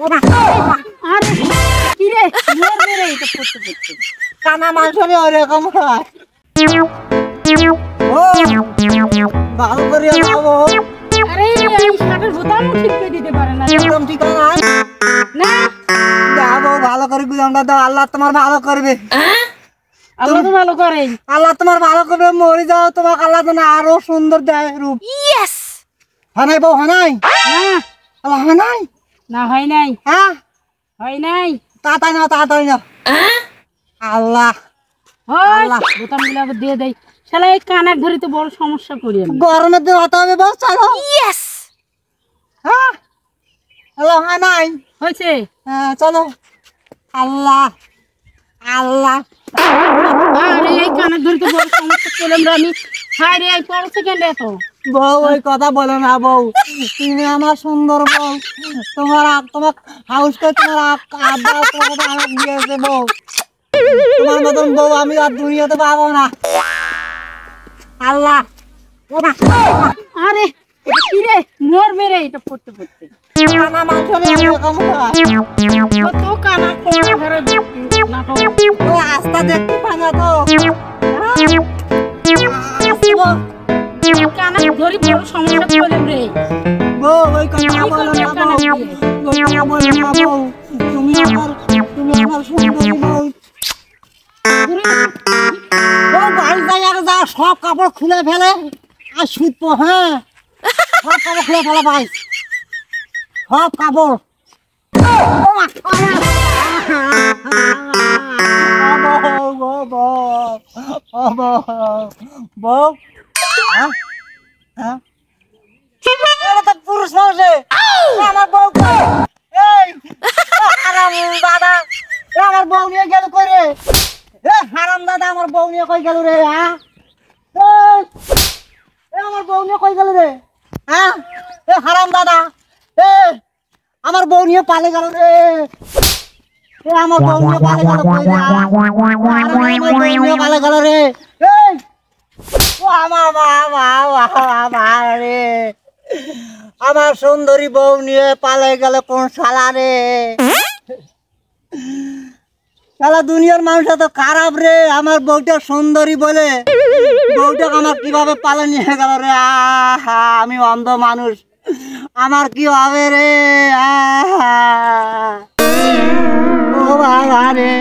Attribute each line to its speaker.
Speaker 1: আরে কি রে মরবে রে এটা করতে করতে
Speaker 2: কানা মাংসরে ওরকম হয় ও ভালো করে যাবো
Speaker 1: আরে এই শার্টের বোতামও ঠিক করে দিতে পারে না
Speaker 2: একদম ঠিক না
Speaker 1: না
Speaker 2: যাবো ভালো করে গুদামটা দাও আল্লাহ তোমার ভালো করবে
Speaker 1: আল্লাহ তো ভালো করে
Speaker 2: আল্লাহ তোমার ভালো করবে মরে যাও তোমার আল্লাহ যেন আরো সুন্দর দেয় রূপ
Speaker 1: ইয়েস
Speaker 2: হানাই বউ হানাই
Speaker 1: না
Speaker 2: আল্লাহ হানাই
Speaker 1: না হয় নাই
Speaker 2: হ্যাঁ
Speaker 1: হয় নাই
Speaker 2: তাড়াতাড়ি না আল্লাহ
Speaker 1: হয় বোতাম গুলো আবার দিয়ে দেয় শালা এই কানের ধরে তো বড় সমস্যা করি আমি
Speaker 2: গরমের দিন হতে হবে বউ চলো
Speaker 1: ইয়েস
Speaker 2: হ্যাঁ আল্লাহ হানাই
Speaker 1: হয়েছে
Speaker 2: হ্যাঁ চলো আল্লাহ আল্লাহ
Speaker 1: আরে এই কানের ধরে তো বড় সমস্যা করলাম রে আমি হায় রে এই পর সেকেন্ড এত
Speaker 2: বউ ওই কথা বলো না বউ তুমি আমার সুন্দর বউ তোমার হাউস করে তোমার আব্বা তোমাকে আমাকে দিয়েছে বউ তোমার মতন বউ আমি আর দুনিয়াতে পাবো না আল্লাহ
Speaker 1: আরে এটা কি রে মরবে রে এটা পড়তে পড়তে
Speaker 2: কানা মাংস এরকম হয়
Speaker 1: কত কানা কোনা ধরে না
Speaker 2: ও আস্তা দেখতে পাই না তো
Speaker 1: কানা ধরে বড় সমস্যা করলাম রে
Speaker 2: বউ ওই কথা বলো না বউ ওই কথা বলো না বউ তুমি আমার সুন্দর বউ ও বাড়ি যাই আর যা সব কাপড় খুলে ফেলে আর শুধবো হ্যাঁ সব কাপড় খুলে ফেলে ভাই সব কাপড় পুরুষ মানুষে আমার বউ এই দাদা আমার বউ নিয়ে গেল করে হারাম দাদা আমার বউ নিয়ে কই গেল রে হ্যাঁ আমার বউ নিয়ে কই গেল রে হ্যাঁ হারাম দাদা আমার বউ নিয়ে পালে গেল রে আমার বউ নিয়ে পালে গেল পালে গেল রে রে আমার সুন্দরী বউ নিয়ে পালে গেল কোন শালা রে শালা দুনিয়ার মানুষ তো খারাপ রে আমার বউটা সুন্দরী বলে বউটা আমার কিভাবে পালে নিয়ে গেল রে আমি অন্ধ মানুষ আমার কি হবে রে ও বাবা রে